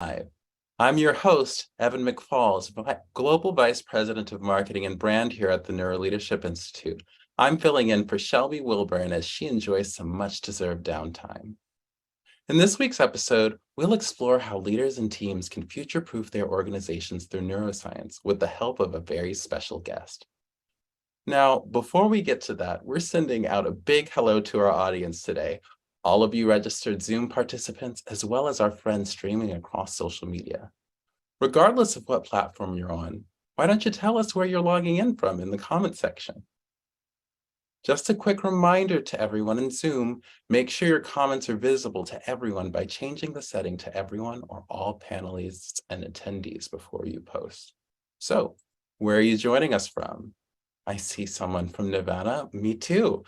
Live. I'm your host, Evan McFalls, Global Vice President of Marketing and Brand here at the Neuroleadership Institute. I'm filling in for Shelby Wilburn as she enjoys some much-deserved downtime. In this week's episode, we'll explore how leaders and teams can future-proof their organizations through neuroscience with the help of a very special guest. Now, before we get to that, we're sending out a big hello to our audience today, all of you registered Zoom participants, as well as our friends streaming across social media. Regardless of what platform you're on, why don't you tell us where you're logging in from in the comment section? Just a quick reminder to everyone in Zoom, make sure your comments are visible to everyone by changing the setting to everyone or all panelists and attendees before you post. So, where are you joining us from? I see someone from Nevada, me too.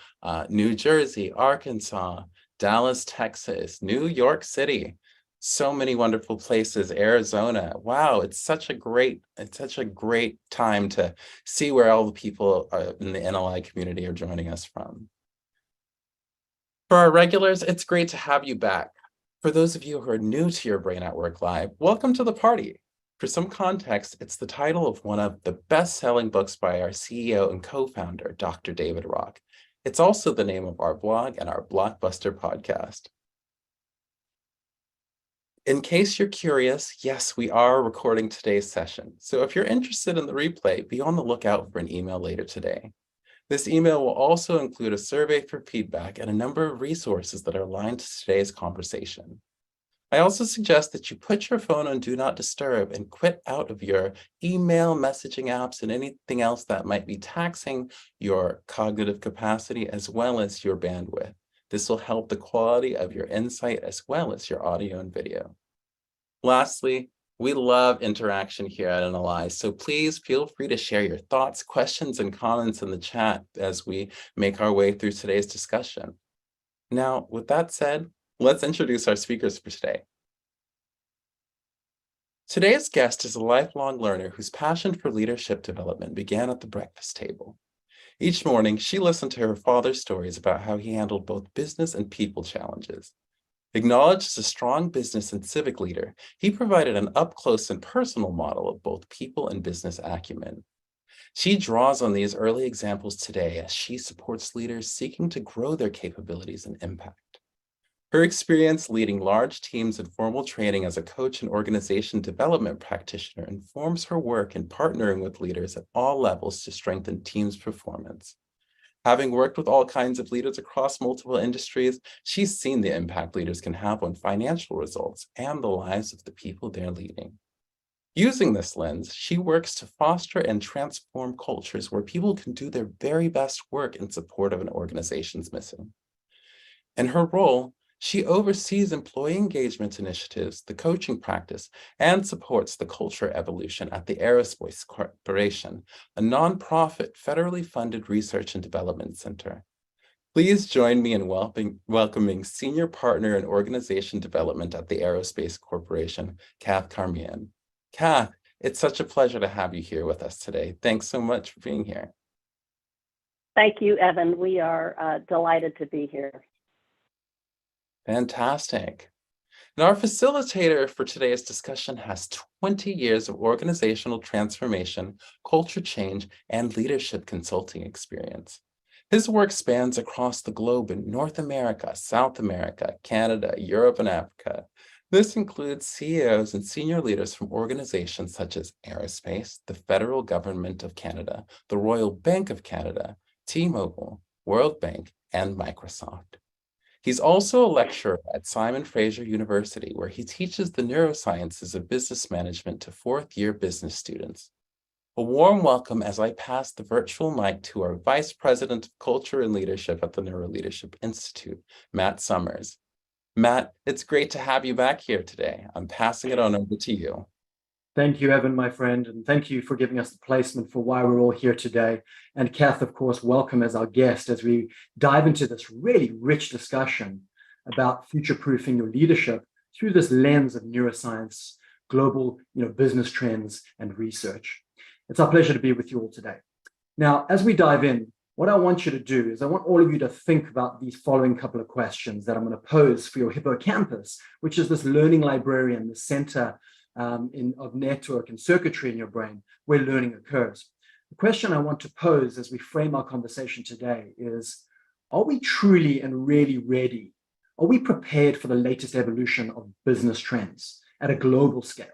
New Jersey, Arkansas, Dallas, Texas, New York City, so many wonderful places, Arizona. Wow, it's such a great time to see where all the people in the NLI community are joining us from. For our regulars, it's great to have you back. For those of you who are new to your Brain at Work Live, welcome to the party. For some context, it's the title of one of the best-selling books by our CEO and co-founder, Dr. David Rock. It's also the name of our blog and our blockbuster podcast. In case you're curious, yes, we are recording today's session. So if you're interested in the replay, be on the lookout for an email later today. This email will also include a survey for feedback and a number of resources that are aligned to today's conversation. I also suggest that you put your phone on Do Not Disturb and quit out of your email, messaging apps, and anything else that might be taxing your cognitive capacity as well as your bandwidth. This will help the quality of your insight as well as your audio and video. Lastly, we love interaction here at NLI, so please feel free to share your thoughts, questions, and comments in the chat as we make our way through today's discussion. Now, with that said, let's introduce our speakers for today. Today's guest is a lifelong learner whose passion for leadership development began at the breakfast table. Each morning, she listened to her father's stories about how he handled both business and people challenges. Acknowledged as a strong business and civic leader, he provided an up-close and personal model of both people and business acumen. She draws on these early examples today as she supports leaders seeking to grow their capabilities and impact. Her experience leading large teams and formal training as a coach and organization development practitioner informs her work in partnering with leaders at all levels to strengthen teams' performance. Having worked with all kinds of leaders across multiple industries, she's seen the impact leaders can have on financial results and the lives of the people they're leading. Using this lens, she works to foster and transform cultures where people can do their very best work in support of an organization's mission. In her role, she oversees employee engagement initiatives, the coaching practice, and supports the culture evolution at the Aerospace Corporation, a nonprofit federally funded research and development center. Please join me in welcoming Senior Partner in Organization Development at the Aerospace Corporation, Kath Carmian. Kath, it's such a pleasure to have you here with us today. Thanks so much for being here. Thank you, Evan. We are delighted to be here. Fantastic. And our facilitator for today's discussion has 20 years of organizational transformation, culture change, and leadership consulting experience. His work spans across the globe in North America, South America, Canada, Europe, and Africa. This includes CEOs and senior leaders from organizations such as Aerospace, the Federal Government of Canada, the Royal Bank of Canada, T-Mobile, World Bank, and Microsoft. He's also a lecturer at Simon Fraser University, where he teaches the neurosciences of business management to fourth-year business students. A warm welcome as I pass the virtual mic to our Vice President of Culture and Leadership at the Neuroleadership Institute, Matt Summers. Matt, it's great to have you back here today. I'm passing it on over to you. Thank you, Evan, my friend, and thank you for giving us the placement for why we're all here today. And Kath, of course, welcome as our guest as we dive into this really rich discussion about future-proofing your leadership through this lens of neuroscience, global business trends, and research. It's our pleasure to be with you all today. Now, as we dive in, what I want you to do is I want all of you to think about these following couple of questions that I'm going to pose for your hippocampus, which is this learning librarian, the center of network and circuitry in your brain where learning occurs. The question I want to pose as we frame our conversation today is, are we truly and really ready? Are we prepared for the latest evolution of business trends at a global scale?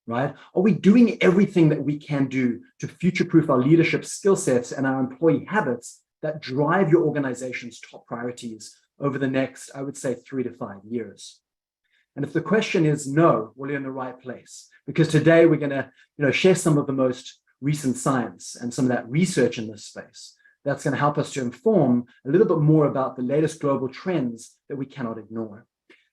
Right? Are we doing everything that we can do to future-proof our leadership skill sets and our employee habits that drive your organization's top priorities over the next, I would say, 3 to 5 years? And if the question is no, well, you're in the right place, because today we're going to share some of the most recent science and some of that research in this space that's going to help us to inform a little bit more about the latest global trends that we cannot ignore.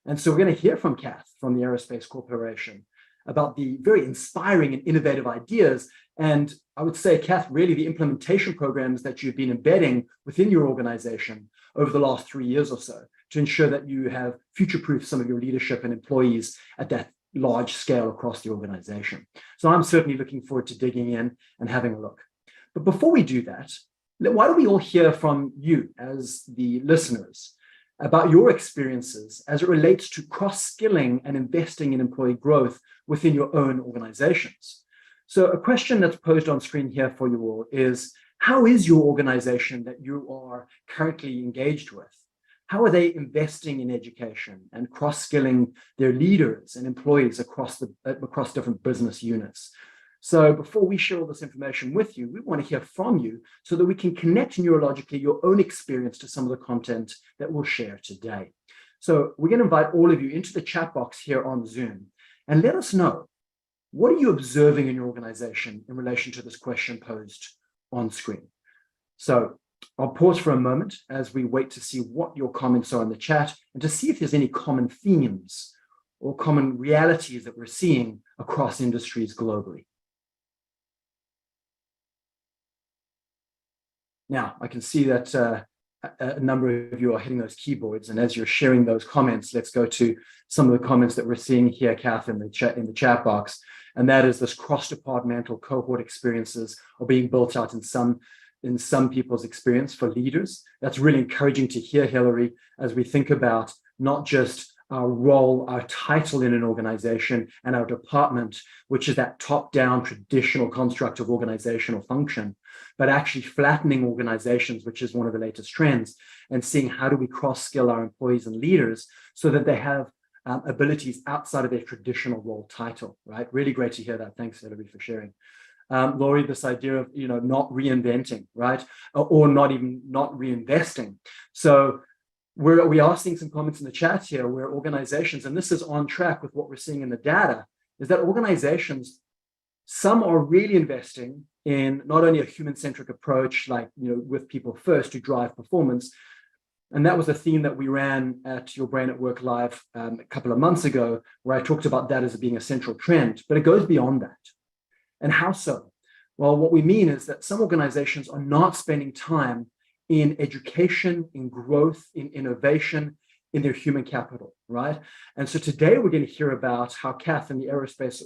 And so we're going to hear from Kath from the Aerospace Corporation about the very inspiring and innovative ideas. And I would say, Kath, really the implementation programs that you've been embedding within your organization over the last 3 years or so to ensure that you have future-proofed some of your leadership and employees at that large scale across the organization. So I'm certainly looking forward to digging in and having a look. But before we do that, why don't we all hear from you as the listeners about your experiences as it relates to cross-skilling and investing in employee growth within your own organizations. So a question that's posed on screen here for you all is, how is your organization that you are currently engaged with? How are they investing in education and cross-skilling their leaders and employees across different business units? So before we share all this information with you, we want to hear from you so that we can connect neurologically your own experience to some of the content that we'll share today. So we're going to invite all of you into the chat box here on Zoom and let us know, what are you observing in your organization in relation to this question posed on screen? So I'll pause for a moment as we wait to see what your comments are in the chat and to see if there's any common themes or common realities that we're seeing across industries globally. Now, I can see that a number of you are hitting those keyboards, and as you're sharing those comments, let's go to some of the comments that we're seeing here, Kath, in the chat box, and that is this cross-departmental cohort experiences are being built out in some people's experience for leaders. That's really encouraging to hear, Hillary, as we think about not just our role, our title in an organization and our department, which is that top-down traditional construct of organizational function, but actually flattening organizations, which is one of the latest trends, and seeing how do we cross-skill our employees and leaders so that they have abilities outside of their traditional role title, right? Really great to hear that. Thanks, Hillary, for sharing. Laurie, this idea of, not reinventing, right? Or not reinvesting. So we are seeing some comments in the chat here where organizations, and this is on track with what we're seeing in the data, is that organizations, some are really investing in not only a human-centric approach, like, with people first to drive performance. And that was a theme that we ran at Your Brain at Work Live a couple of months ago, where I talked about that as being a central trend, but it goes beyond that. And how so? Well, what we mean is that some organizations are not spending time in education, in growth, in innovation, in their human capital, right? And so today we're going to hear about how Kath and the Aerospace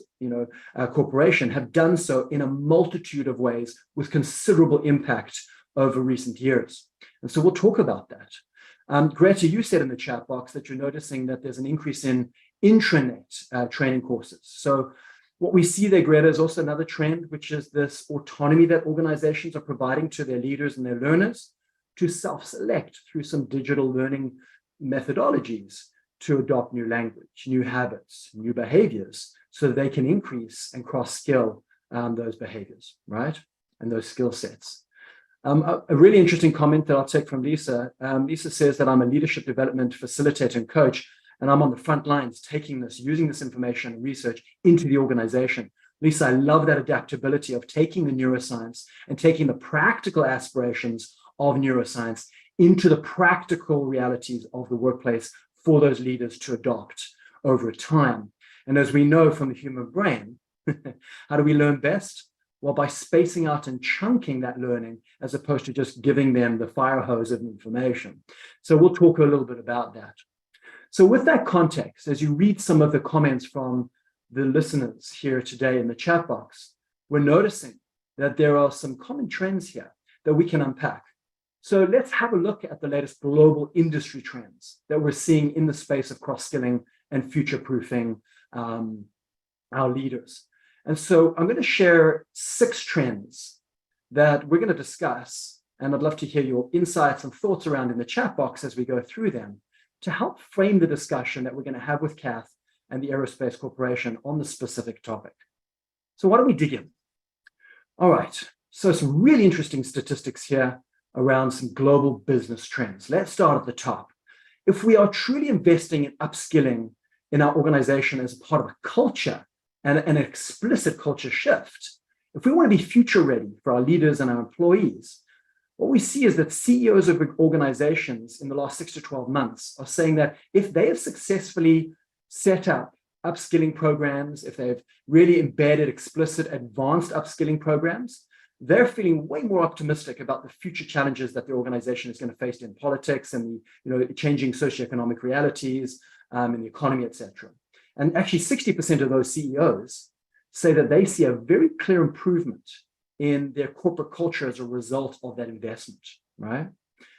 Corporation have done so in a multitude of ways with considerable impact over recent years. And so we'll talk about that. Greta, you said in the chat box that you're noticing that there's an increase in intranet training courses. So what we see there, Greta, is also another trend, which is this autonomy that organizations are providing to their leaders and their learners to self-select through some digital learning methodologies to adopt new language, new habits, new behaviors, so that they can increase and cross-skill those behaviors, right? And those skill sets. A really interesting comment that I'll take from Lisa. Lisa says that I'm a leadership development facilitator and coach, and I'm on the front lines using this information and research into the organization. Lisa, I love that adaptability of taking the neuroscience and taking the practical aspirations of neuroscience into the practical realities of the workplace for those leaders to adopt over time. And as we know from the human brain, how do we learn best? Well, by spacing out and chunking that learning, as opposed to just giving them the fire hose of information. So we'll talk a little bit about that. So with that context, as you read some of the comments from the listeners here today in the chat box, we're noticing that there are some common trends here that we can unpack. So let's have a look at the latest global industry trends that we're seeing in the space of cross-skilling and future-proofing our leaders. And so I'm going to share 6 trends that we're going to discuss, and I'd love to hear your insights and thoughts around in the chat box as we go through them to help frame the discussion that we're going to have with Kath and the Aerospace Corporation on the specific topic. So why don't we dig in? All right, so some really interesting statistics here around some global business trends. Let's start at the top. If we are truly investing in upskilling in our organization as part of a culture and an explicit culture shift, if we want to be future ready for our leaders and our employees, what we see is that CEOs of organizations in the last 6 to 12 months are saying that if they have successfully set up upskilling programs, if they've really embedded explicit advanced upskilling programs, they're feeling way more optimistic about the future challenges that the organization is going to face in politics and the changing socioeconomic realities in the economy, etc. And actually 60% of those CEOs say that they see a very clear improvement in their corporate culture as a result of that investment, right?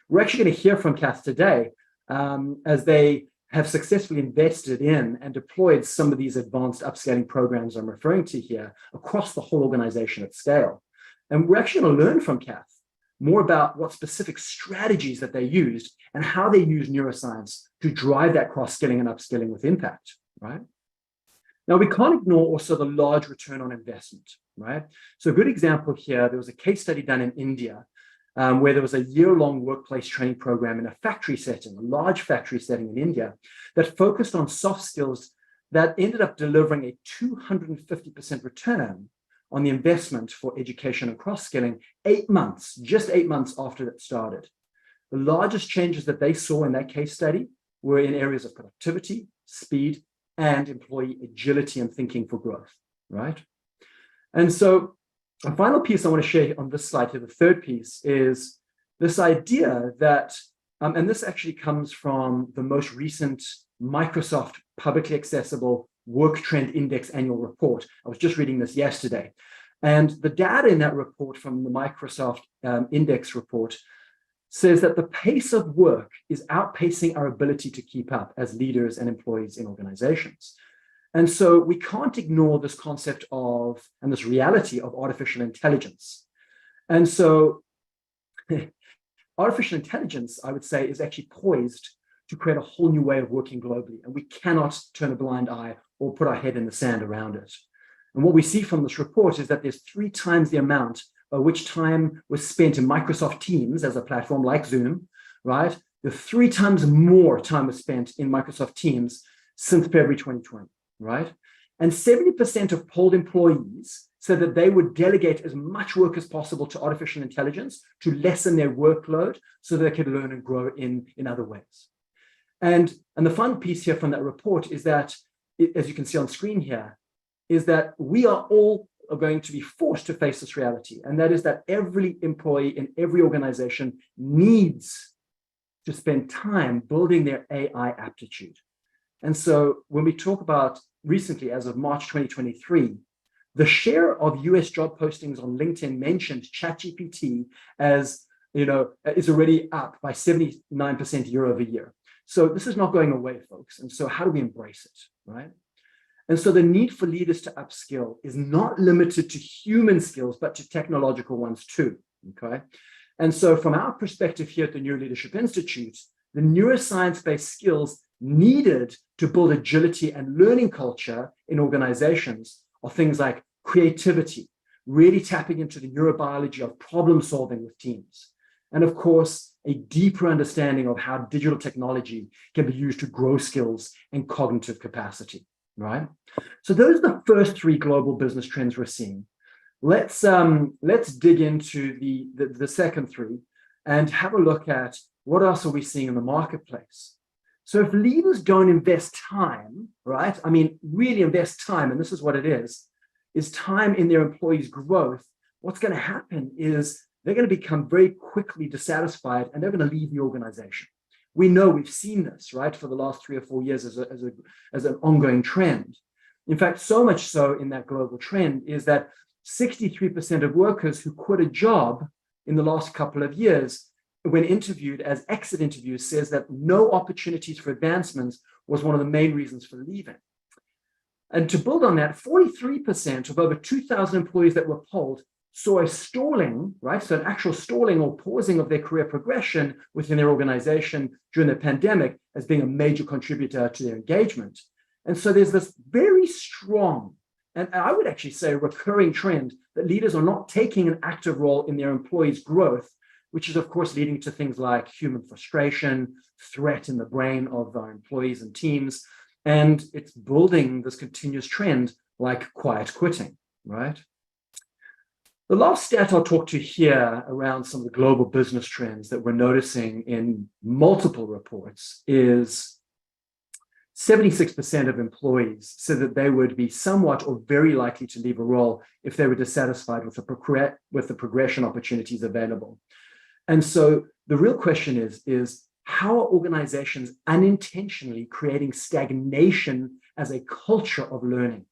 We're actually going to hear from Kath today as they have successfully invested in and deployed some of these advanced upscaling programs I'm referring to here across the whole organization at scale. And we're actually going to learn from Kath more about what specific strategies that they used and how they use neuroscience to drive that cross-skilling and upskilling with impact, right? Now, we can't ignore also the large return on investment, right? So a good example here, there was a case study done in India where there was a year-long workplace training program in a factory setting, a large factory setting in India, that focused on soft skills that ended up delivering a 250% return on the investment for education and cross-skilling 8 months, just 8 months after it started. The largest changes that they saw in that case study were in areas of productivity, speed, and employee agility and thinking for growth, right? And so a final piece I want to share on this slide here, the third piece, is this idea that, and this actually comes from the most recent Microsoft publicly accessible Work Trend Index annual report. I was just reading this yesterday. And the data in that report from the Microsoft Index report says that the pace of work is outpacing our ability to keep up as leaders and employees in organizations. And so we can't ignore this concept of, and this reality of artificial intelligence. And so artificial intelligence, I would say, is actually poised to create a whole new way of working globally. And we cannot turn a blind eye or put our head in the sand around it. And what we see from this report is that there's 3 times the amount by which time was spent in Microsoft Teams as a platform like Zoom, right? The 3 times more time was spent in Microsoft Teams since February 2020, right? And 70% of polled employees said that they would delegate as much work as possible to artificial intelligence to lessen their workload so they could learn and grow in other ways. And the final piece here from that report is that, as you can see on screen here, is that we are all going to be forced to face this reality. And that is that every employee in every organization needs to spend time building their AI aptitude. And so when we talk about recently, as of March 2023, the share of US job postings on LinkedIn mentioned ChatGPT as, is already up by 79% year over year. So this is not going away, folks. And so how do we embrace it, right? And so the need for leaders to upskill is not limited to human skills, but to technological ones too, okay? And so from our perspective here at the Neuro Leadership Institute, the neuroscience-based skills needed to build agility and learning culture in organizations are things like creativity, really tapping into the neurobiology of problem solving with teams. And of course, a deeper understanding of how digital technology can be used to grow skills and cognitive capacity. Right? So those are the first 3 global business trends we're seeing. Let's dig into the second 3 and have a look at what else are we seeing in the marketplace. So if leaders don't invest time, right? I mean, really invest time, and this is what it is time in their employees' growth, what's going to happen is they're going to become very quickly dissatisfied and they're going to leave the organization. We know, we've seen this, right, for the last 3 or 4 years as an ongoing trend. In fact, so much so in that global trend is that 63% of workers who quit a job in the last couple of years when interviewed as exit interviews, says that no opportunities for advancements was one of the main reasons for leaving. And to build on that, 43% of over 2,000 employees that were polled saw a stalling, right? So an actual stalling or pausing of their career progression within their organization during the pandemic as being a major contributor to their engagement. And so there's this very strong, and I would actually say recurring trend that leaders are not taking an active role in their employees' growth, which is of course leading to things like human frustration, threat in the brain of our employees and teams. And it's building this continuous trend like quiet quitting, right? The last stat I'll talk to here around some of the global business trends that we're noticing in multiple reports is 76% of employees said that they would be somewhat or very likely to leave a role if they were dissatisfied with the progression opportunities available. And so the real question is how are organizations unintentionally creating stagnation as a culture of learning?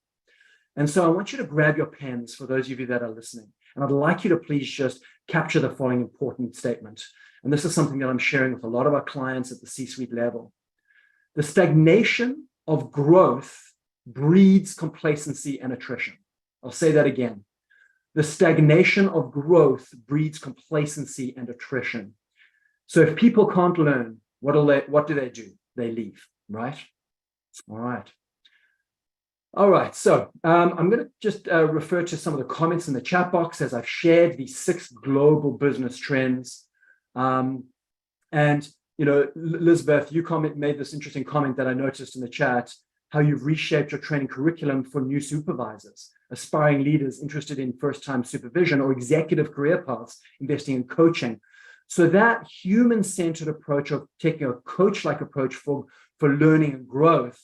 And so I want you to grab your pens for those of you that are listening. And I'd like you to please just capture the following important statement. And this is something that I'm sharing with a lot of our clients at the C-suite level. The stagnation of growth breeds complacency and attrition. I'll say that again. The stagnation of growth breeds complacency and attrition. So if people can't learn, what do they do? They leave, right? All right. All right, so I'm going to just refer to some of the comments in the chat box as I've shared these 6 global business trends. And, you know, Elizabeth, you made this interesting comment that I noticed in the chat, how you've reshaped your training curriculum for new supervisors, aspiring leaders interested in first-time supervision or executive career paths, investing in coaching. So that human-centered approach of taking a coach-like approach for learning and growth,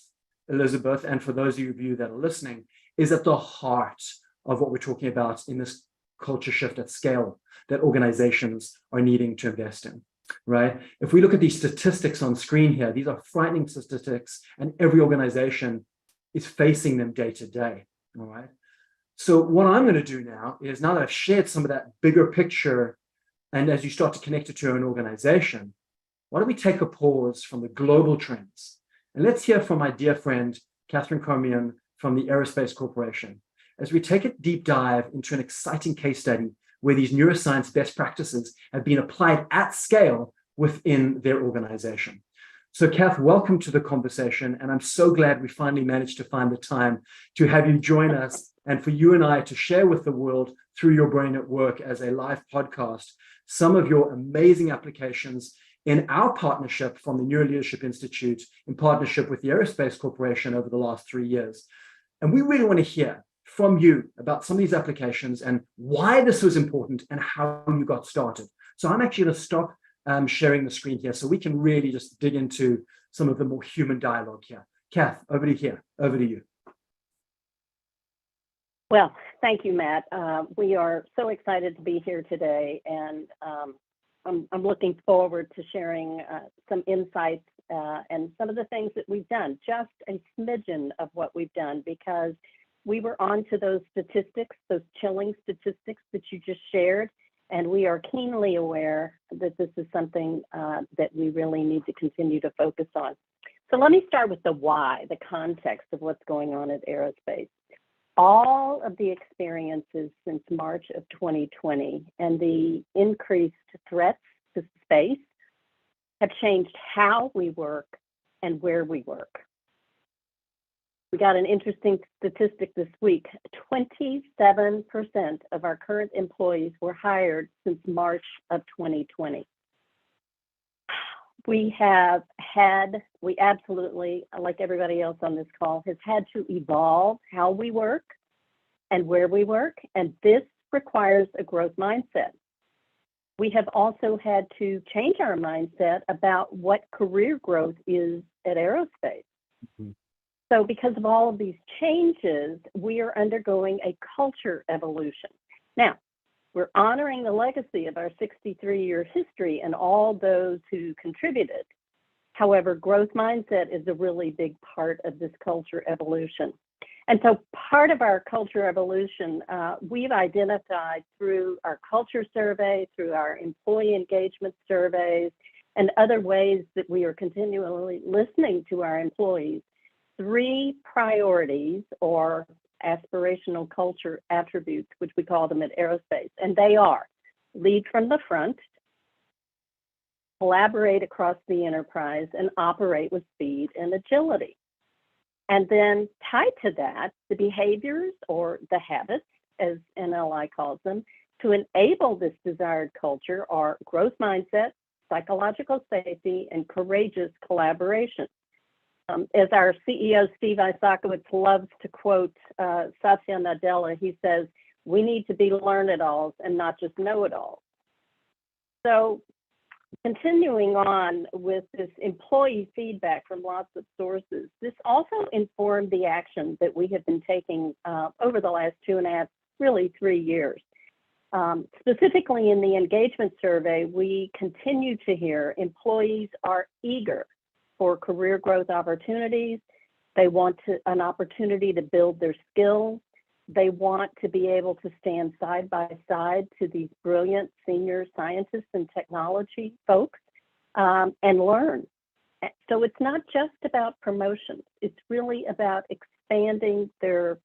Elizabeth, and for those of you that are listening, is at the heart of what we're talking about in this culture shift at scale that organizations are needing to invest in, right? If we look at these statistics on screen here, these are frightening statistics, and every organization is facing them day to day, all right? So what I'm going to do now is, now that I've shared some of that bigger picture, and as you start to connect it to your own organization, why don't we take a pause from the global trends? And let's hear from my dear friend, Catherine Carmion from the Aerospace Corporation, as we take a deep dive into an exciting case study where these neuroscience best practices have been applied at scale within their organization. So Kath, welcome to the conversation. And I'm so glad we finally managed to find the time to have you join us and for you and I to share with the world through your Brain at Work as a live podcast, some of your amazing applications in our partnership from the Neuro Leadership Institute in partnership with the Aerospace Corporation over the last 3 years. And we really want to hear from you about some of these applications and why this was important and how you got started. So I'm actually going to stop sharing the screen here so we can really just dig into some of the more human dialogue here. Kath, over to you. Well, thank you, Matt. We are so excited to be here today, and I'm looking forward to sharing some insights and some of the things that we've done, just a smidgen of what we've done, because we were on to those statistics, those chilling statistics that you just shared, and we are keenly aware that this is something that we really need to continue to focus on. So let me start with the why, the context of what's going on at Aerospace. All of the experiences since March of 2020 and the increased threats to space have changed how we work and where we work. We got an interesting statistic this week. 27% of our current employees were hired since March of 2020. We absolutely, like everybody else on this call, has had to evolve how we work and where we work, and this requires a growth mindset. We have also had to change our mindset about what career growth is at Aerospace. Mm-hmm. So because of all of these changes, we are undergoing a culture evolution. Now, we're honoring the legacy of our 63-year history and all those who contributed. However, growth mindset is a really big part of this culture evolution. And so part of our culture evolution, we've identified through our culture survey, through our employee engagement surveys, and other ways that we are continually listening to our employees, 3 priorities or aspirational culture attributes, which we call them at Aerospace. And they are: lead from the front, collaborate across the enterprise, and operate with speed and agility. And then tied to that, the behaviors or the habits, as NLI calls them, to enable this desired culture are growth mindset, psychological safety, and courageous collaboration. As our CEO, Steve Isakowitz, loves to quote Satya Nadella, he says, "We need to be learn-it-alls and not just know-it-alls." So continuing on with this employee feedback from lots of sources, this also informed the action that we have been taking over the last 2.5, really 3 years. Specifically in the engagement survey, we continue to hear employees are eager for career growth opportunities. They want an opportunity to build their skills. They want to be able to stand side by side to these brilliant senior scientists and technology folks and learn. So it's not just about promotions. It's really about expanding their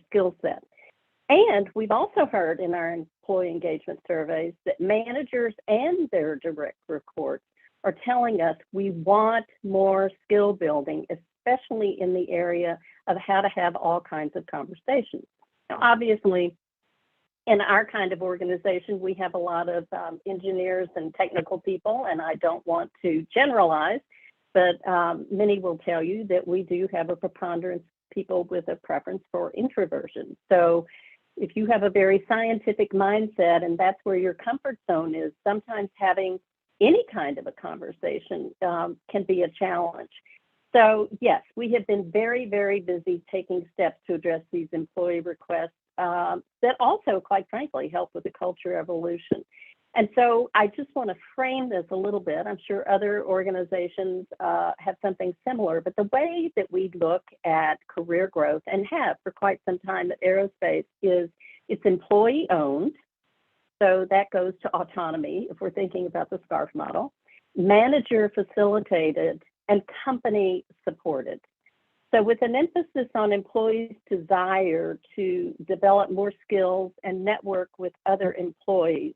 skill set. And we've also heard in our employee engagement surveys that managers and their direct reports are telling us we want more skill building, especially in the area of how to have all kinds of conversations. Now, obviously, in our kind of organization, we have a lot of engineers and technical people, and I don't want to generalize, but many will tell you that we do have a preponderance of people with a preference for introversion. So if you have a very scientific mindset and that's where your comfort zone is, sometimes having any kind of a conversation can be a challenge. So yes, we have been very, very busy taking steps to address these employee requests that also, quite frankly, help with the culture evolution. And so I just want to frame this a little bit. I'm sure other organizations have something similar, but the way that we look at career growth and have for quite some time at Aerospace is it's employee owned. So that goes to autonomy if we're thinking about the SCARF model, manager facilitated, and company supported. So with an emphasis on employees' desire to develop more skills and network with other employees,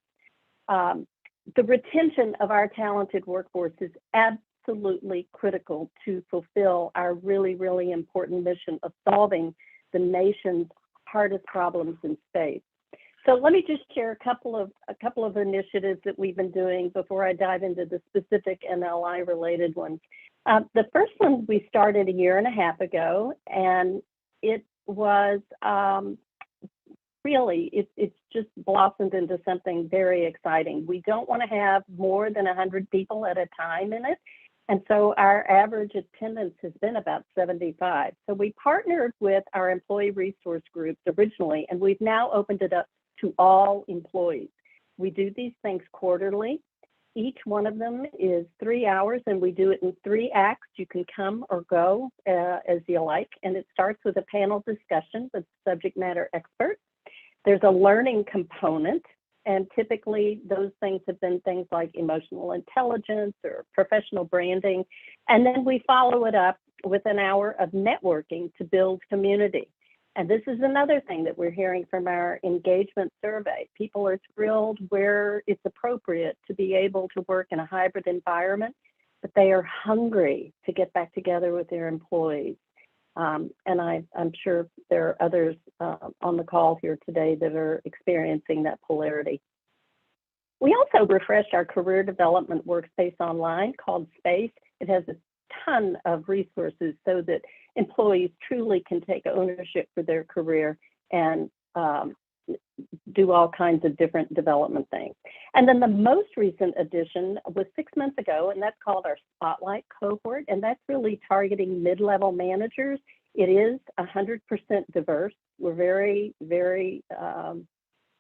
the retention of our talented workforce is absolutely critical to fulfill our really, really important mission of solving the nation's hardest problems in space. So let me just share a couple of initiatives that we've been doing before I dive into the specific NLI related ones. The first one we started 1.5 years ago, and it was it's just blossomed into something very exciting. We don't want to have more than 100 people at a time in it. And so our average attendance has been about 75. So we partnered with our employee resource groups originally, and we've now opened it up to all employees. We do these things quarterly. Each one of them is 3 hours, and we do it in 3 acts. You can come or go as you like, and it starts with a panel discussion with subject matter experts. There's a learning component, and typically those things have been things like emotional intelligence or professional branding. And then we follow it up with an hour of networking to build community. And this is another thing that we're hearing from our engagement survey. People are thrilled where it's appropriate to be able to work in a hybrid environment, but they are hungry to get back together with their employees. And I'm sure there are others on the call here today that are experiencing that polarity. We also refreshed our career development workspace online called Space. It has a ton of resources so that employees truly can take ownership for their career and do all kinds of different development things. And then the most recent addition was 6 months ago, and that's called our Spotlight cohort, and that's really targeting mid-level managers. It is 100% diverse. We're very, very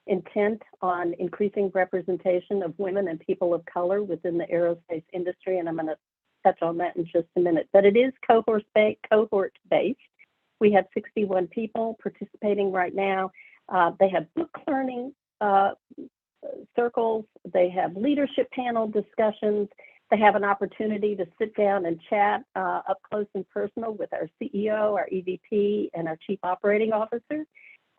intent on increasing representation of women and people of color within the aerospace industry, and I'm going to touch on that in just a minute. But it is cohort-based. We have 61 people participating right now. They have book learning circles. They have leadership panel discussions. They have an opportunity to sit down and chat up close and personal with our CEO, our EVP, and our Chief Operating Officer.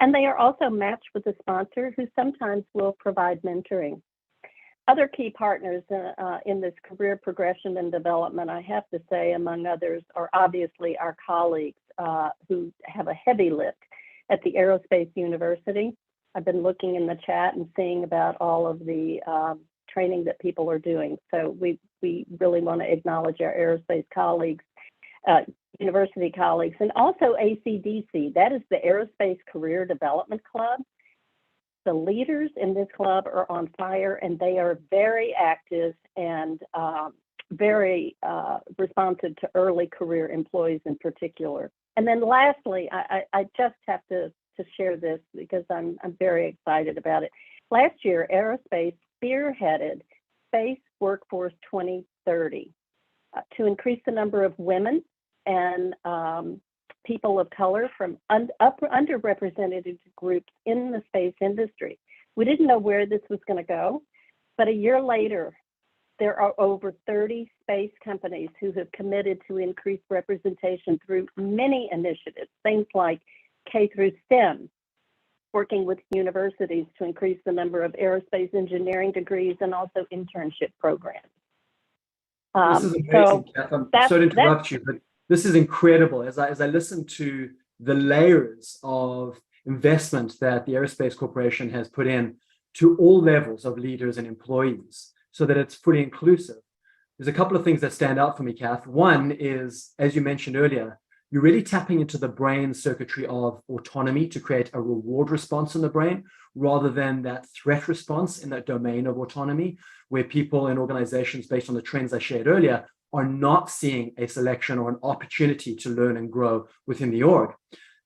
And they are also matched with a sponsor who sometimes will provide mentoring. Other key partners in this career progression and development, I have to say, among others, are obviously our colleagues who have a heavy lift at the Aerospace University. I've been looking in the chat and seeing about all of the training that people are doing. So we really want to acknowledge our aerospace colleagues, university colleagues, and also ACDC. That is the Aerospace Career Development Club. The leaders in this club are on fire, and they are very active and very responsive to early career employees in particular. And then lastly, I just have to share this because I'm very excited about it. Last year, Aerospace spearheaded Space Workforce 2030 to increase the number of women and people of color from underrepresented groups in the space industry. We didn't know where this was going to go, but a year later, there are over 30 space companies who have committed to increase representation through many initiatives, things like K through STEM, working with universities to increase the number of aerospace engineering degrees and also internship programs. This is amazing, Kath. I'm sorry to interrupt you, but this is incredible. As I listen to the layers of investment that the Aerospace Corporation has put in to all levels of leaders and employees so that it's fully inclusive, there's a couple of things that stand out for me, Kath. One is, as you mentioned earlier, you're really tapping into the brain circuitry of autonomy to create a reward response in the brain rather than that threat response in that domain of autonomy, where people in organizations, based on the trends I shared earlier, are not seeing a selection or an opportunity to learn and grow within the org.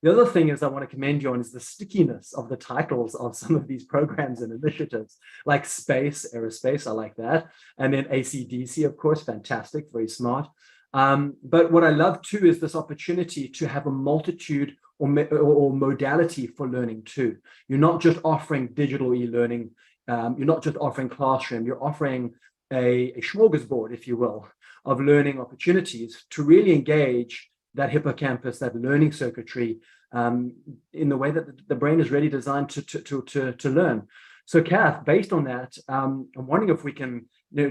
The other thing is I want to commend you on is the stickiness of the titles of some of these programs and initiatives, like space, aerospace, I like that. And then ACDC, of course, fantastic, very smart. But what I love too is this opportunity to have a multitude or modality for learning too. You're not just offering digital e-learning, you're not just offering classroom, you're offering a smorgasbord, if you will, of learning opportunities to really engage that hippocampus, that learning circuitry in the way that the brain is really designed to learn. So Kath, based on that, I'm wondering if we can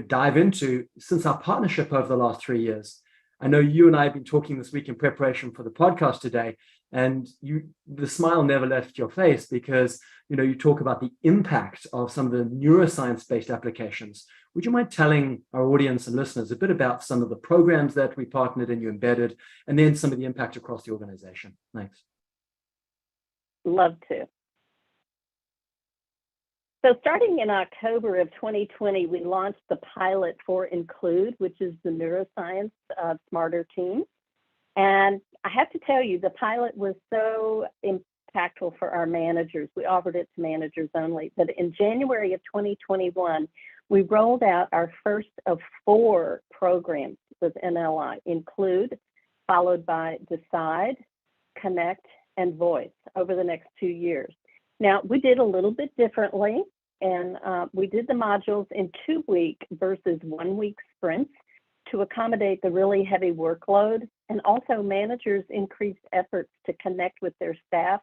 dive into, since our partnership over the last 3 years, I know you and I have been talking this week in preparation for the podcast today, and the smile never left your face because you talk about the impact of some of the neuroscience-based applications. Would you mind telling our audience and listeners a bit about some of the programs that we partnered and you embedded, and then some of the impact across the organization? Thanks. Love to. So starting in October of 2020, we launched the pilot for Include, which is the Neuroscience Smarter Team. And I have to tell you, the pilot was so impactful for our managers. We offered it to managers only. But in January of 2021, we rolled out our first of 4 programs with NLI, Include, followed by Decide, Connect, and Voice over the next 2 years. Now, we did a little bit differently, and we did the modules in 2-week versus 1-week sprints to accommodate the really heavy workload, and also managers increased efforts to connect with their staff,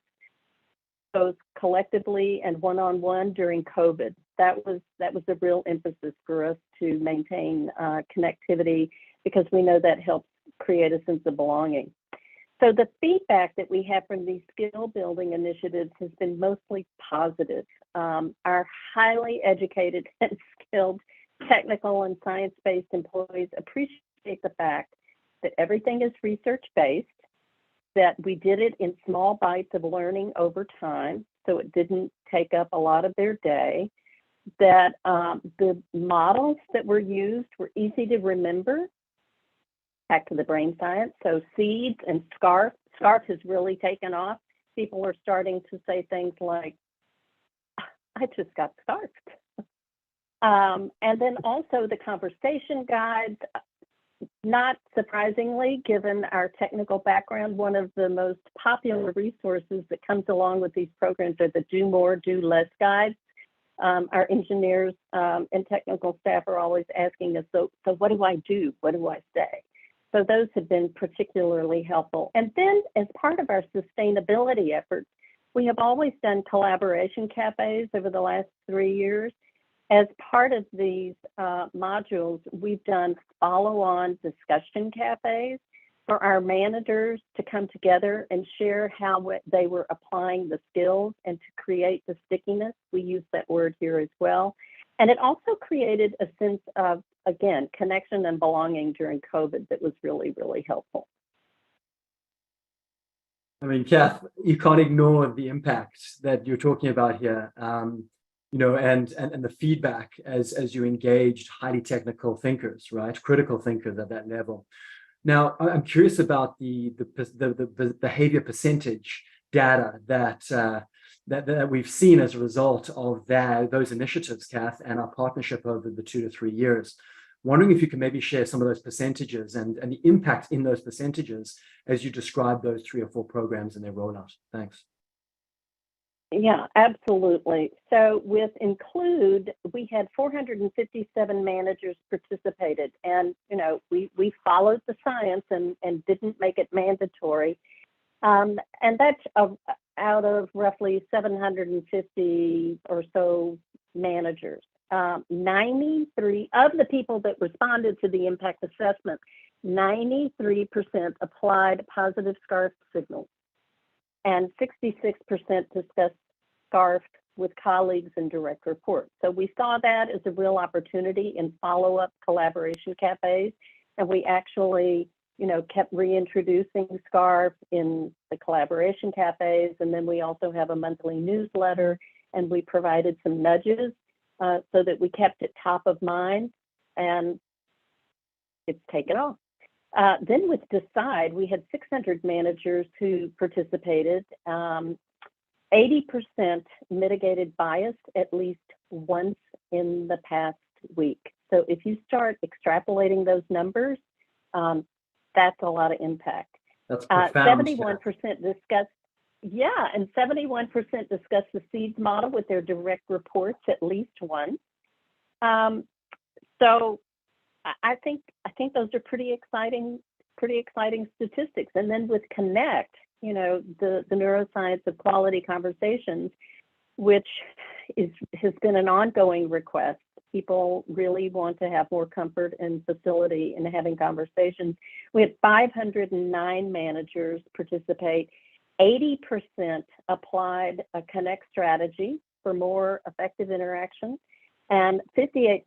both collectively and one-on-one during COVID. That was a real emphasis for us to maintain connectivity because we know that helps create a sense of belonging. So the feedback that we have from these skill building initiatives has been mostly positive. Our highly educated and skilled technical and science-based employees appreciate the fact that everything is research-based, that we did it in small bites of learning over time, so it didn't take up a lot of their day, that the models that were used were easy to remember. Back to the brain science. So seeds and SCARF. SCARF has really taken off. People are starting to say things like, I just got scarfed. And then also the conversation guides. Not surprisingly, given our technical background, one of the most popular resources that comes along with these programs are the do more, do less guides. Our engineers and technical staff are always asking us, so what do I do? What do I say? So those have been particularly helpful. And then as part of our sustainability efforts, we have always done collaboration cafes over the last 3 years. As part of these modules, we've done follow-on discussion cafes for our managers to come together and share how they were applying the skills and to create the stickiness. We use that word here as well. And it also created a sense of, again, connection and belonging during COVID that was really, really helpful. I mean, Kath, you can't ignore the impact that you're talking about here, you know, and the feedback as you engaged highly technical thinkers, right? Critical thinkers at that level. Now, I'm curious about the behavior percentage data that we've seen as a result of those initiatives, Kath, and our partnership over the 2 to 3 years. Wondering if you can maybe share some of those percentages and the impact in those percentages as you describe those 3 or 4 programs and their rollout. Thanks. Yeah, absolutely. So with Include, we had 457 managers participated, and you know we followed the science and didn't make it mandatory, and that's out of roughly 750 or so managers. 93 of the people that responded to the impact assessment, 93% applied positive SCARF signals, and 66% discussed SCARF with colleagues and direct reports. So we saw that as a real opportunity in follow-up collaboration cafes, and we actually, you know, kept reintroducing SCARF in the collaboration cafes, and then we also have a monthly newsletter, and we provided some nudges so that we kept it top of mind, and it's taken off. Then with Decide, we had 600 managers who participated. 80% mitigated bias at least once in the past week. So if you start extrapolating those numbers, that's a lot of impact. That's profound. 71% discussed, yeah, and 71% discussed the SEEDS model with their direct reports at least once. So I think those are pretty exciting statistics. And then with Connect, you know, the neuroscience of quality conversations, which has been an ongoing request. People really want to have more comfort and facility in having conversations. We had 509 managers participate. 80% applied a Connect strategy for more effective interaction, and 58%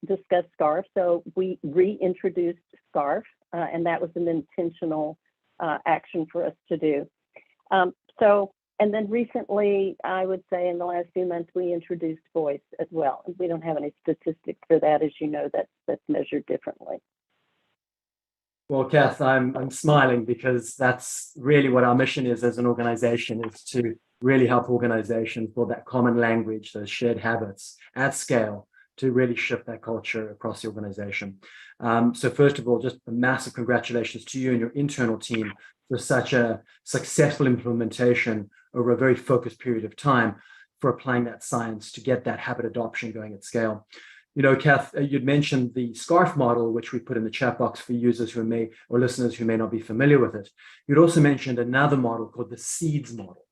discussed SCARF. So we reintroduced SCARF, and that was an intentional action for us to do. And then recently, I would say in the last few months, we introduced voice as well. And we don't have any statistics for that, as you know, that's measured differently. Well, Kath, I'm smiling because that's really what our mission is as an organization, is to really help organizations build that common language, those shared habits at scale to really shift that culture across the organization. So first of all, just a massive congratulations to you and your internal team for such a successful implementation over a very focused period of time for applying that science to get that habit adoption going at scale. You know, Kath, you'd mentioned the SCARF model, which we put in the chat box for users who may, or listeners who may not be familiar with it. You'd also mentioned another model called the SEEDS model.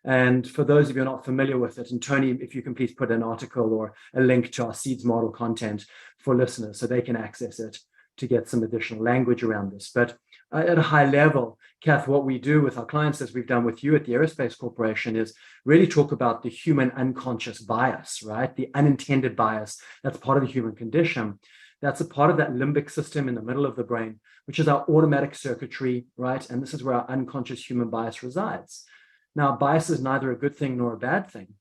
And for those of you who are not familiar with it, and Tony, if you can please put an article or a link to our SEEDS model content for listeners so they can access it to get some additional language around this. But at a high level, Kath, what we do with our clients, as we've done with you at the Aerospace Corporation, is really talk about the human unconscious bias, right? The unintended bias that's part of the human condition. That's a part of that limbic system in the middle of the brain, which is our automatic circuitry, right? And this is where our unconscious human bias resides. Now, bias is neither a good thing nor a bad thing.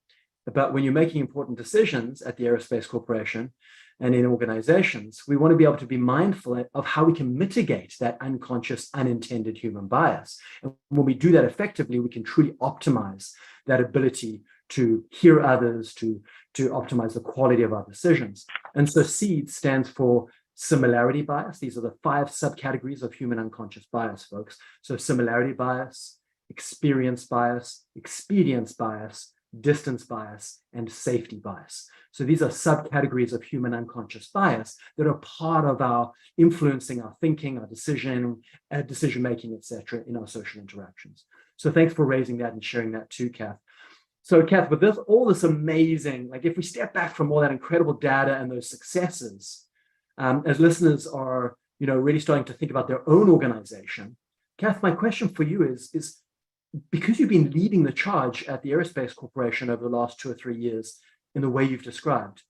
But when you're making important decisions at the Aerospace Corporation and in organizations, we want to be able to be mindful of how we can mitigate that unconscious, unintended human bias. And when we do that effectively, we can truly optimize that ability to hear others, to optimize the quality of our decisions. And so SEED stands for similarity bias. These are the 5 subcategories of human unconscious bias, folks. So similarity bias, experience bias, expedience bias, distance bias, and safety bias. So these are subcategories of human unconscious bias that are part of our influencing our thinking, our decision making, etc., in our social interactions. So thanks for raising that and sharing that too, Kath. So Kath, with all this amazing, like if we step back from all that incredible data and those successes, as listeners are, really starting to think about their own organization, Kath, my question for you is because you've been leading the charge at the Aerospace Corporation over the last 2 or 3 years in the way you've described,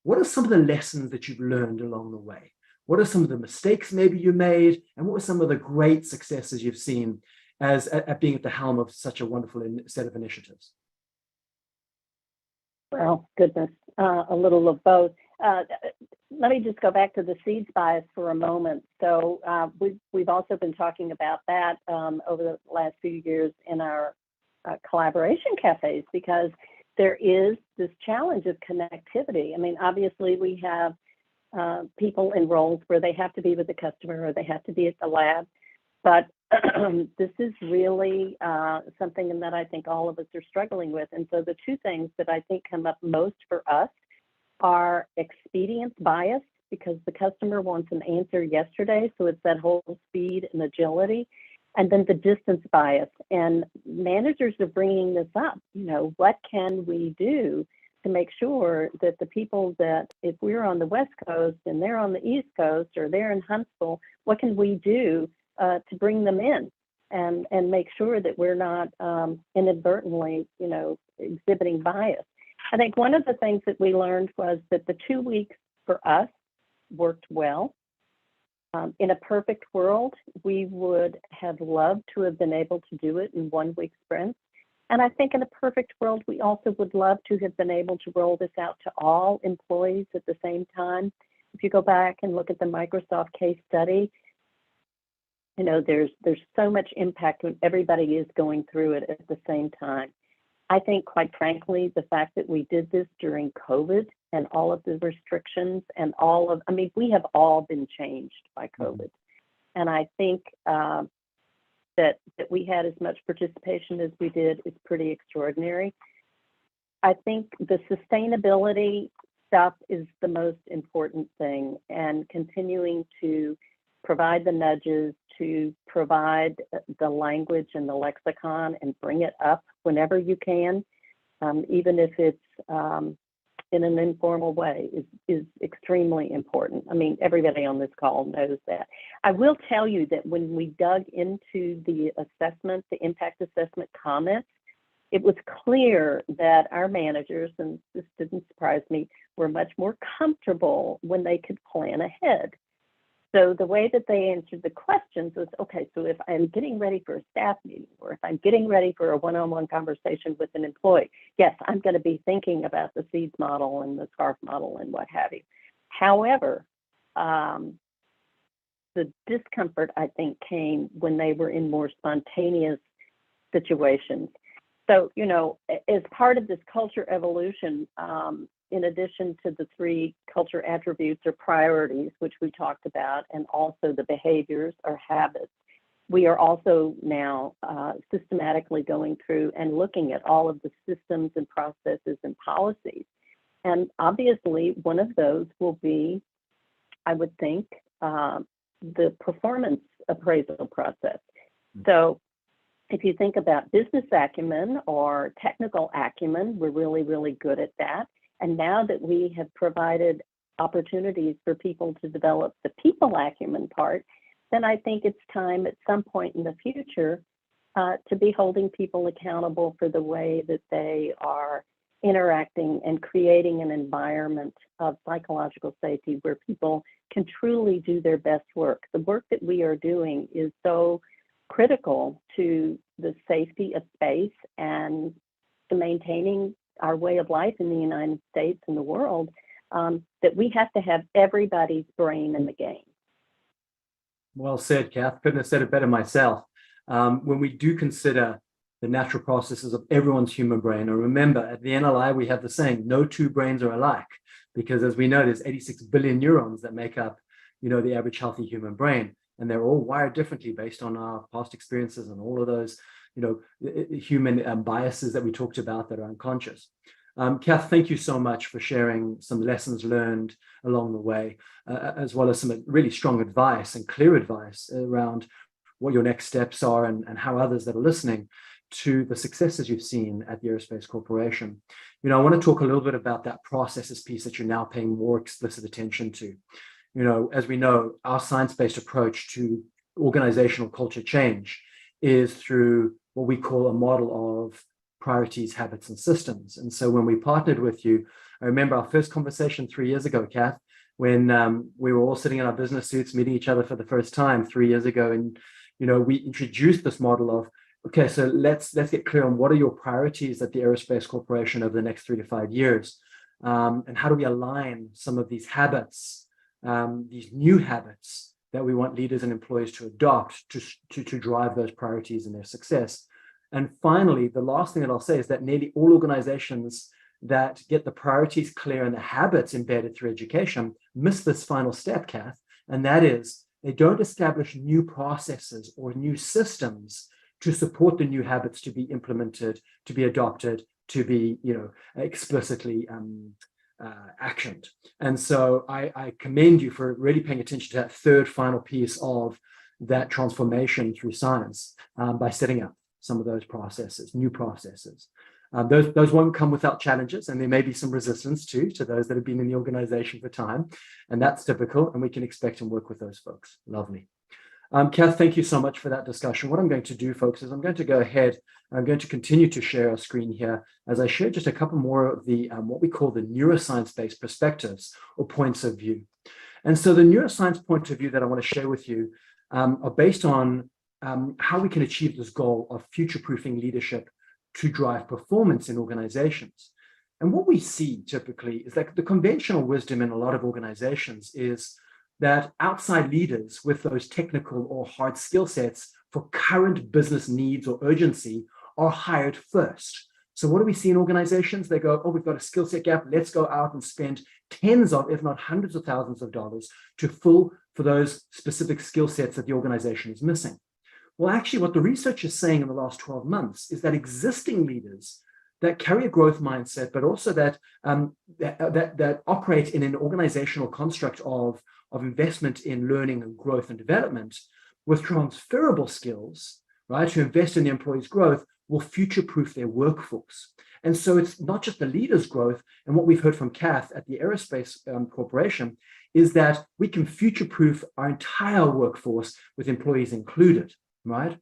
what are some of the lessons that you've learned along the way? What are some of the mistakes maybe you made? And what were some of the great successes you've seen at being at the helm of such a wonderful set of initiatives? Well, goodness, a little of both. Let me just go back to the seeds bias for a moment. So we've also been talking about that over the last few years in our collaboration cafes, because there is this challenge of connectivity. I mean, obviously we have people in roles where they have to be with the customer or they have to be at the lab, but this is really something that I think all of us are struggling with. And so the 2 things that I think come up most for us are expedience bias, because the customer wants an answer yesterday. So it's that whole speed and agility. And then the distance bias. And managers are bringing this up. What can we do to make sure that the people that, if we're on the West Coast and they're on the East Coast or they're in Huntsville, what can we do to bring them in and make sure that we're not inadvertently, exhibiting bias. I think one of the things that we learned was that the 2 weeks for us worked well. In a perfect world, we would have loved to have been able to do it in 1 week sprints. And I think in a perfect world, we also would love to have been able to roll this out to all employees at the same time. If you go back and look at the Microsoft case study, there's so much impact when everybody is going through it at the same time. I think, quite frankly, the fact that we did this during COVID and all of the restrictions and we have all been changed by COVID. And I think that we had as much participation as we did is pretty extraordinary. I think the sustainability stuff is the most important thing, and continuing to provide the nudges, to provide the language and the lexicon and bring it up whenever you can, even if it's in an informal way, is extremely important. I mean, everybody on this call knows that. I will tell you that when we dug into the assessment, the impact assessment comments, it was clear that our managers, and this didn't surprise me, were much more comfortable when they could plan ahead. So the way that they answered the questions was, okay, so if I'm getting ready for a staff meeting, or if I'm getting ready for a one-on-one conversation with an employee, yes, I'm going to be thinking about the SEEDS model and the SCARF model and what have you. However, the discomfort, I think, came when they were in more spontaneous situations. So, as part of this culture evolution, in addition to the 3 culture attributes or priorities, which we talked about, and also the behaviors or habits, we are also now systematically going through and looking at all of the systems and processes and policies. And obviously, one of those will be, I would think, the performance appraisal process. So if you think about business acumen or technical acumen, we're really, really good at that. And now that we have provided opportunities for people to develop the people acumen part, then I think it's time at some point in the future to be holding people accountable for the way that they are interacting and creating an environment of psychological safety where people can truly do their best work. The work that we are doing is so critical to the safety of space and to maintaining our way of life in the United States and the world, that we have to have everybody's brain in the game. Well said, Kath. Couldn't have said it better myself. When we do consider the natural processes of everyone's human brain, and remember, at the NLI, we have the saying, no 2 brains are alike, because as we know, there's 86 billion neurons that make up the average healthy human brain. And they're all wired differently based on our past experiences and all of those, human biases that we talked about that are unconscious. Kath, thank you so much for sharing some lessons learned along the way, as well as some really strong advice and clear advice around what your next steps are and how others that are listening to the successes you've seen at the Aerospace Corporation. I want to talk a little bit about that processes piece that you're now paying more explicit attention to. As we know, our science-based approach to organizational culture change is through what we call a model of priorities, habits, and systems. And so when we partnered with you, I remember our first conversation 3 years ago, Kath, when we were all sitting in our business suits, meeting each other for the first time 3 years ago. And, we introduced this model of, okay, so let's get clear on what are your priorities at the Aerospace Corporation over the next 3 to 5 years. And how do we align some of these habits, these new habits that we want leaders and employees to adopt to drive those priorities and their success. And finally, the last thing that I'll say is that nearly all organizations that get the priorities clear and the habits embedded through education miss this final step, Kath, and that is they don't establish new processes or new systems to support the new habits to be implemented, to be adopted, to be, explicitly actioned. And so I commend you for really paying attention to that third final piece of that transformation through science by setting up some of those processes, new processes. Those won't come without challenges, and there may be some resistance to those that have been in the organization for time, and that's typical, and we can expect and work with those folks. Lovely. Kath, thank you so much for that discussion. What I'm going to do, folks, is I'm going to go ahead and I'm going to continue to share our screen here as I share just a couple more of the what we call the neuroscience-based perspectives or points of view. And so the neuroscience point of view that I want to share with you are based on how we can achieve this goal of future-proofing leadership to drive performance in organizations. And what we see typically is that the conventional wisdom in a lot of organizations is that outside leaders with those technical or hard skill sets for current business needs or urgency are hired first. So what do we see in organizations? They go, oh, we've got a skill set gap. Let's go out and spend tens of, if not hundreds of thousands of dollars to fill for those specific skill sets that the organization is missing. Well, actually, what the research is saying in the last 12 months is that existing leaders that carry a growth mindset, but also that operate in an organizational construct of investment in learning and growth and development with transferable skills, right, to invest in the employees' growth will future-proof their workforce. And so it's not just the leaders' growth, and what we've heard from Kath at the Aerospace Corporation is that we can future-proof our entire workforce with employees included, right?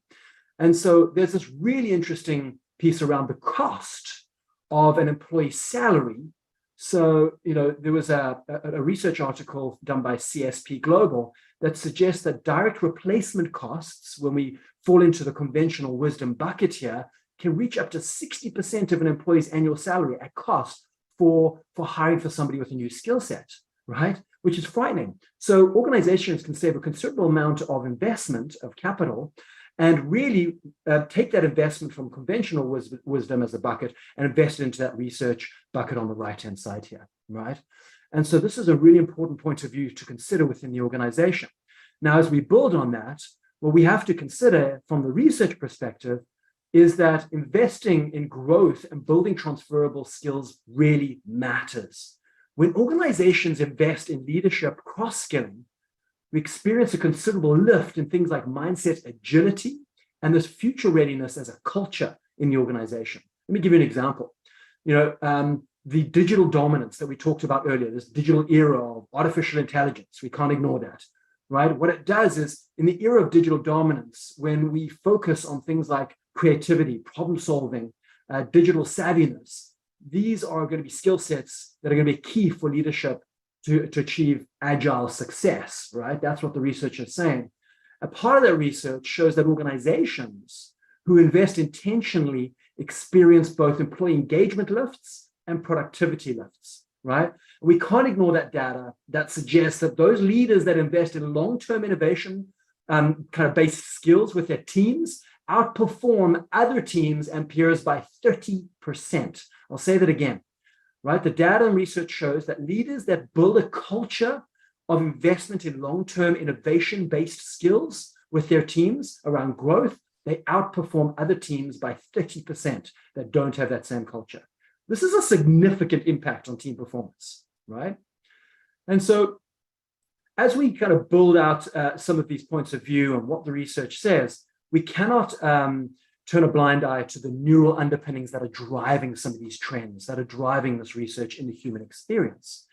And so there's this really interesting piece around the cost of an employee's salary. So, there was a research article done by CSP Global that suggests that direct replacement costs, when we fall into the conventional wisdom bucket here, can reach up to 60% of an employee's annual salary at cost for hiring for somebody with a new skill set, right? Which is frightening. So organizations can save a considerable amount of investment of capital and really take that investment from conventional wisdom as a bucket and invest it into that research bucket on the right-hand side here, right? And so this is a really important point of view to consider within the organization. Now, as we build on that, what we have to consider from the research perspective is that investing in growth and building transferable skills really matters. When organizations invest in leadership cross-skilling, we experience a considerable lift in things like mindset agility and this future readiness as a culture in the organization. Let me give you an example. The digital dominance that we talked about earlier, this digital era of artificial intelligence, we can't ignore that, right? What it does is, in the era of digital dominance, when we focus on things like creativity, problem solving, digital savviness, these are going to be skill sets that are going to be key for leadership to achieve agile success, right? That's what the research is saying. A part of that research shows that organizations who invest intentionally experience both employee engagement lifts and productivity lifts, right? We can't ignore that data that suggests that those leaders that invest in long-term innovation kind of based skills with their teams outperform other teams and peers by 30%. I'll say that again. Right? The data and research shows that leaders that build a culture of investment in long-term innovation-based skills with their teams around growth, they outperform other teams by 30% that don't have that same culture. This is a significant impact on team performance, right? And so as we kind of build out some of these points of view and what the research says, we cannot turn a blind eye to the neural underpinnings that are driving some of these trends, that are driving this research in the human experience.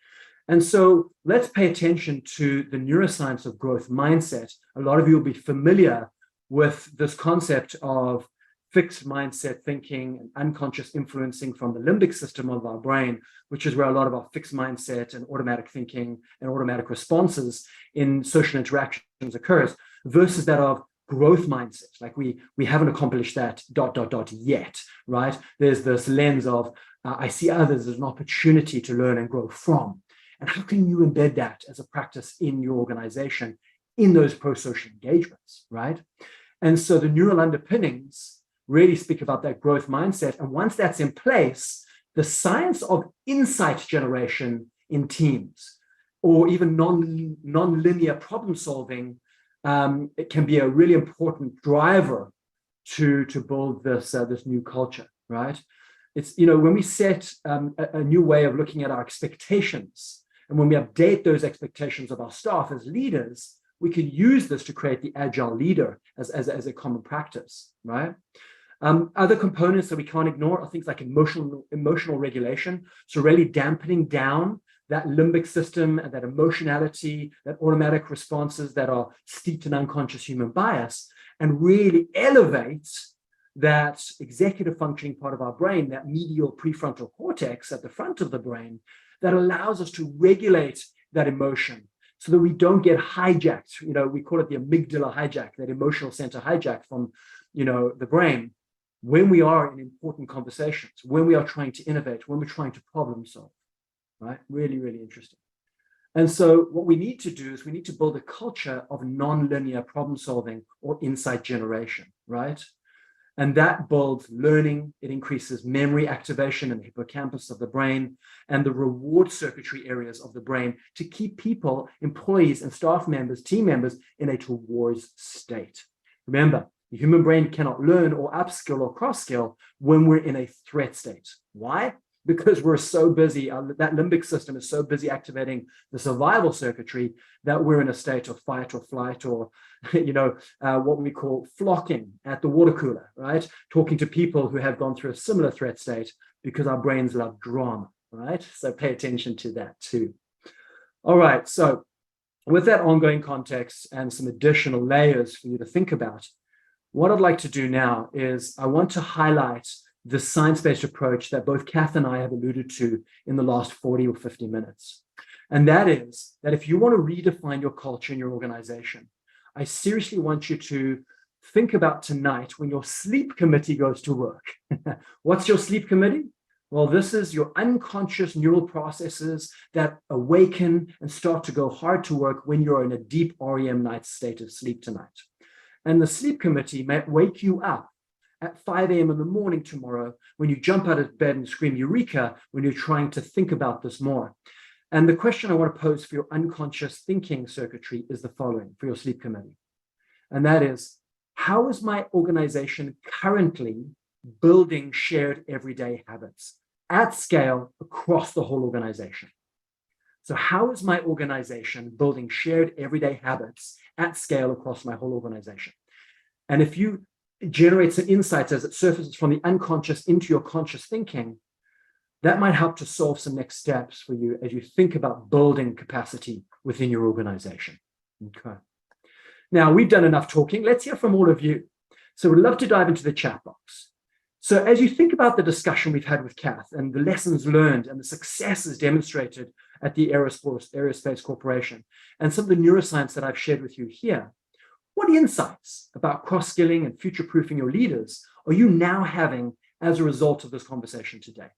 And so let's pay attention to the neuroscience of growth mindset. A lot of you will be familiar with this concept of fixed mindset thinking and unconscious influencing from the limbic system of our brain, which is where a lot of our fixed mindset and automatic thinking and automatic responses in social interactions occurs, versus that of growth mindset. Like we haven't accomplished that ... yet, right? There's this lens of I see others as an opportunity to learn and grow from. And how can you embed that as a practice in your organization in those pro-social engagements, right? And so the neural underpinnings really speak about that growth mindset. And once that's in place, the science of insight generation in teams, or even non-linear problem solving, it can be a really important driver to build this new culture, right? It's, when we set a new way of looking at our expectations, and when we update those expectations of our staff as leaders, we can use this to create the agile leader as a common practice, right? Other components that we can't ignore are things like emotional regulation. So really dampening down that limbic system and that emotionality, that automatic responses that are steeped in unconscious human bias, and really elevate that executive functioning part of our brain, that medial prefrontal cortex at the front of the brain, that allows us to regulate that emotion so that we don't get hijacked. We call it the amygdala hijack, that emotional center hijack from, the brain, when we are in important conversations, when we are trying to innovate, when we're trying to problem solve, right? Really, really interesting. And so what we need to do is we need to build a culture of non-linear problem solving or insight generation, right? And that builds learning. It increases memory activation in the hippocampus of the brain and the reward circuitry areas of the brain to keep people, employees and staff members, team members in a towards state. Remember, the human brain cannot learn or upskill or cross-skill when we're in a threat state. Why? Because we're so busy, that limbic system is so busy activating the survival circuitry that we're in a state of fight or flight, or, what we call flocking at the water cooler, right? Talking to people who have gone through a similar threat state, because our brains love drama, right? So pay attention to that too. All right, so with that ongoing context and some additional layers for you to think about, what I'd like to do now is I want to highlight the science-based approach that both Kath and I have alluded to in the last 40 or 50 minutes. And that is that if you want to redefine your culture in your organization, I seriously want you to think about tonight when your sleep committee goes to work. What's your sleep committee? Well, this is your unconscious neural processes that awaken and start to go hard to work when you're in a deep REM night state of sleep tonight. And the sleep committee might wake you up at 5 a.m. in the morning tomorrow when you jump out of bed and scream eureka when you're trying to think about this more. And the question I want to pose for your unconscious thinking circuitry is the following for your sleep committee. And that is, how is my organization currently building shared everyday habits at scale across the whole organization? So how is my organization building shared everyday habits at scale across my whole organization? And if you generate some insights as it surfaces from the unconscious into your conscious thinking, that might help to solve some next steps for you as you think about building capacity within your organization. Okay. Now, we've done enough talking. Let's hear from all of you. So we'd love to dive into the chat box. So as you think about the discussion we've had with Kath and the lessons learned and the successes demonstrated at the Aerospace Corporation and some of the neuroscience that I've shared with you here, what insights about cross-skilling and future-proofing your leaders are you now having as a result of this conversation today?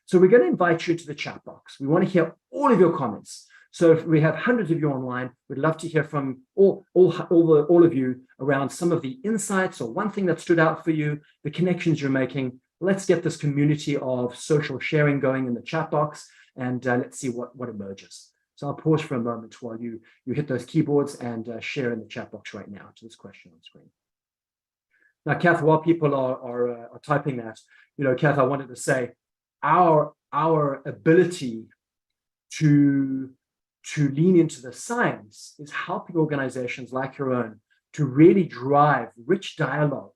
So we're going to invite you to the chat box. We want to hear all of your comments. So if we have hundreds of you online, we'd love to hear from all of you around some of the insights or one thing that stood out for you, the connections you're making. Let's get this community of social sharing going in the chat box, and let's see what emerges. So I'll pause for a moment while you hit those keyboards and share in the chat box right now to this question on screen. Now, Kath, while people are typing that, Kath, I wanted to say our ability to lean into the science is helping organizations like your own to really drive rich dialogue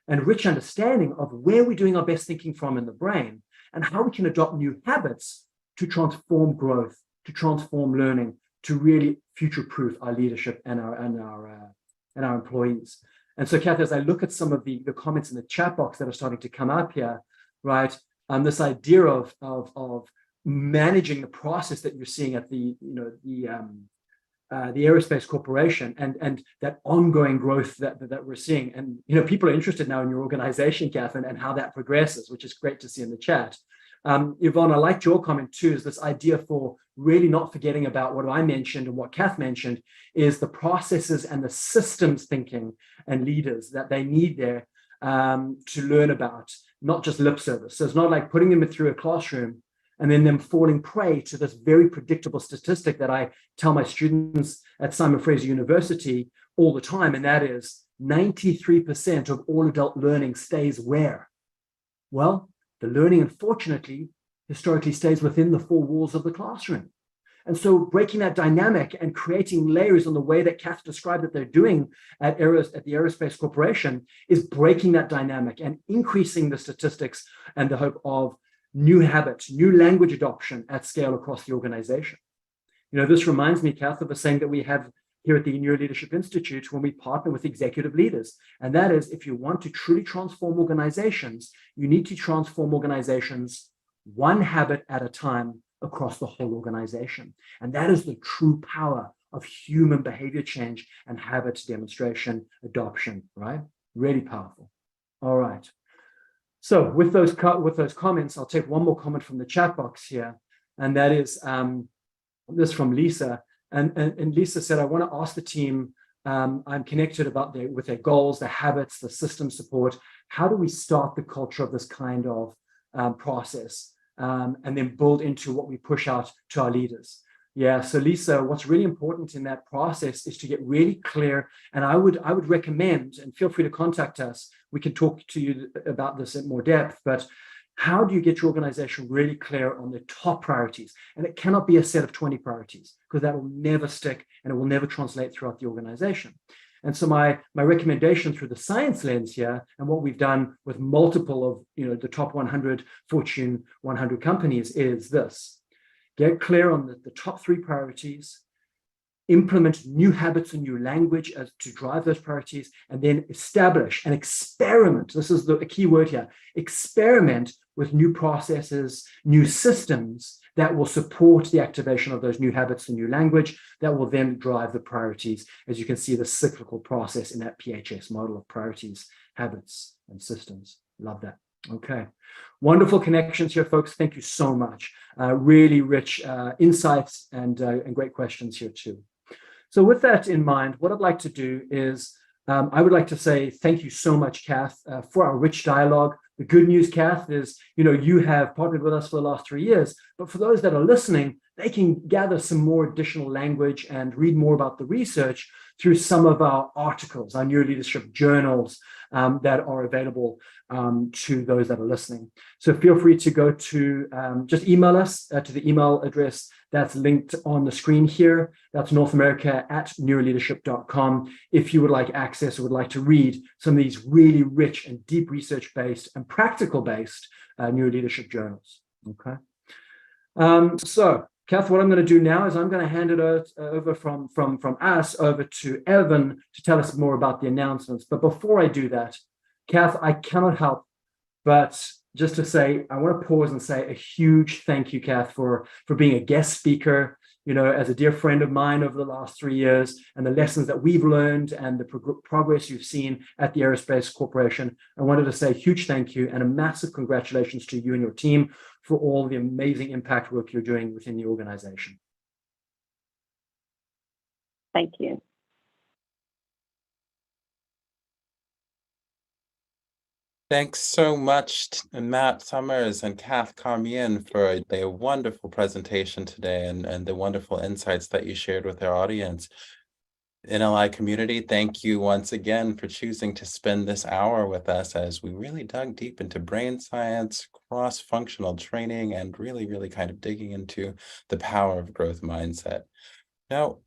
and rich understanding of where we're doing our best thinking from in the brain and how we can adopt new habits to transform growth, to transform learning, to really future-proof our leadership and our employees. And so, Kathy, as I look at some of the comments in the chat box that are starting to come up here, right, this idea of managing the process that you're seeing at the Aerospace Corporation and that ongoing growth that we're seeing. And, people are interested now in your organization, Kath, and how that progresses, which is great to see in the chat. Yvonne, I liked your comment too, is this idea for really not forgetting about what I mentioned and what Kath mentioned is the processes and the systems thinking and leaders that they need there to learn about, not just lip service. So it's not like putting them through a classroom and then them falling prey to this very predictable statistic that I tell my students at Simon Fraser University all the time, and that is 93% of all adult learning stays where? Well, the learning, unfortunately, historically stays within the four walls of the classroom. And so breaking that dynamic and creating layers on the way that Kath described that they're doing at the Aerospace Corporation is breaking that dynamic and increasing the statistics and the hope of new habits, new language adoption at scale across the organization. This reminds me, Kath, of a saying that we have here at the Neuroleadership Institute when we partner with executive leaders. And that is, if you want to truly transform organizations, you need to transform organizations one habit at a time across the whole organization. And that is the true power of human behavior change and habits demonstration, adoption, right? Really powerful. All right. So with those comments, I'll take one more comment from the chat box here. And that is this from Lisa. And Lisa said, I want to ask the team, I'm connected with their goals, their habits, the system support. How do we start the culture of this kind of process and then build into what we push out to our leaders? Yeah, so Lisa, what's really important in that process is to get really clear. And I would recommend, and feel free to contact us, we can talk to you about this in more depth, but how do you get your organization really clear on the top priorities? And it cannot be a set of 20 priorities because that will never stick and it will never translate throughout the organization. And so my recommendation through the science lens here, and what we've done with multiple of the top 100 Fortune 100 companies is this. Get clear on the top 3 priorities, implement new habits and new language as to drive those priorities, and then establish and experiment. This is a key word here. Experiment with new processes, new systems that will support the activation of those new habits and new language that will then drive the priorities. As you can see, the cyclical process in that PHS model of priorities, habits, and systems. Love that. Okay. Wonderful connections here, folks. Thank you so much. Really rich insights and great questions here too. So with that in mind, what I'd like to do is I would like to say thank you so much, Kath, for our rich dialogue. The good news, Kath, is you have partnered with us for the last 3 years, but for those that are listening, they can gather some more additional language and read more about the research through some of our articles, our neuroleadership journals that are available to those that are listening. So feel free to go to, just email us to the email address that's linked on the screen here. That's northamerica@neuroleadership.com. If you would like access or would like to read some of these really rich and deep research-based and practical-based neuroleadership journals. Okay. So Kath, what I'm going to do now is I'm going to hand it over from us over to Evan to tell us more about the announcements. But before I do that, Kath, I cannot help but just to say, I want to pause and say a huge thank you, Kath, for being a guest speaker, as a dear friend of mine over the last 3 years, and the lessons that we've learned and the progress you've seen at the Aerospace Corporation. I wanted to say a huge thank you and a massive congratulations to you and your team for all the amazing impact work you're doing within the organization. Thank you. Thanks so much, Matt Summers and Kath Carmien, for the wonderful presentation today and the wonderful insights that you shared with our audience. NLI community, thank you once again for choosing to spend this hour with us as we really dug deep into brain science, cross-functional training, and really kind of digging into the power of growth mindset. Now,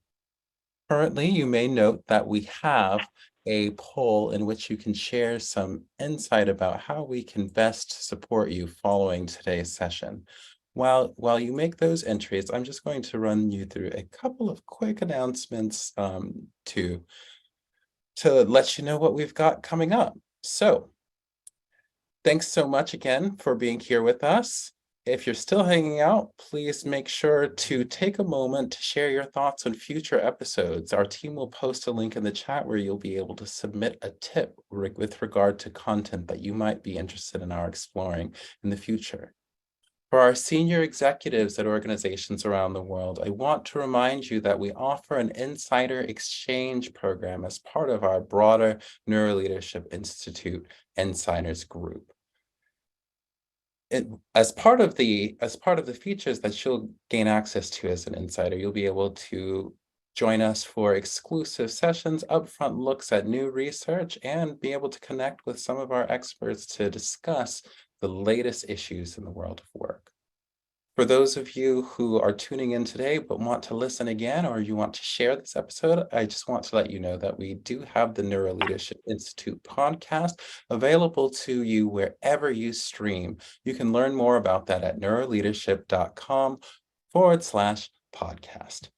currently, you may note that we have a poll in which you can share some insight about how we can best support you following today's session. While you make those entries, I'm just going to run you through a couple of quick announcements to let you know what we've got coming up. So, thanks so much again for being here with us. If you're still hanging out, please make sure to take a moment to share your thoughts on future episodes. Our team will post a link in the chat where you'll be able to submit a tip with regard to content that you might be interested in our exploring in the future. For our senior executives at organizations around the world, I want to remind you that we offer an insider exchange program as part of our broader Neuroleadership Institute Insiders Group. As part of the features that you'll gain access to as an insider, you'll be able to join us for exclusive sessions, upfront looks at new research, and be able to connect with some of our experts to discuss the latest issues in the world of work. For those of you who are tuning in today but want to listen again, or you want to share this episode, I just want to let you know that we do have the Neuroleadership Institute podcast available to you wherever you stream. You can learn more about that at neuroleadership.com/podcast.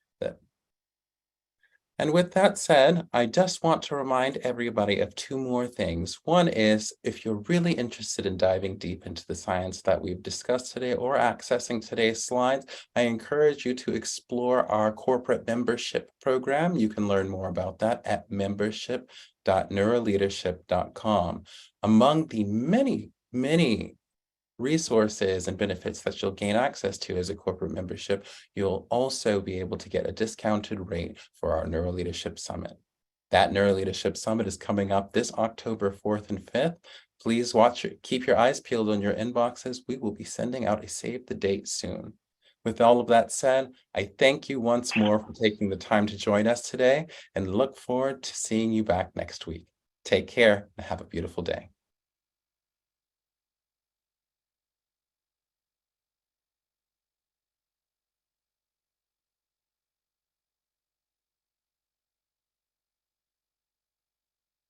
And with that said, I just want to remind everybody of two more things. One is, if you're really interested in diving deep into the science that we've discussed today or accessing today's slides, I encourage you to explore our corporate membership program. You can learn more about that at membership.neuroleadership.com. Among the many resources and benefits that you'll gain access to as a corporate membership, you'll also be able to get a discounted rate for our Neuroleadership Summit. That Neuroleadership Summit is coming up this October 4th and 5th. Please keep your eyes peeled on your inboxes. We will be sending out a save the date soon. With all of that said, I thank you once more for taking the time to join us today and look forward to seeing you back next week. Take care and have a beautiful day.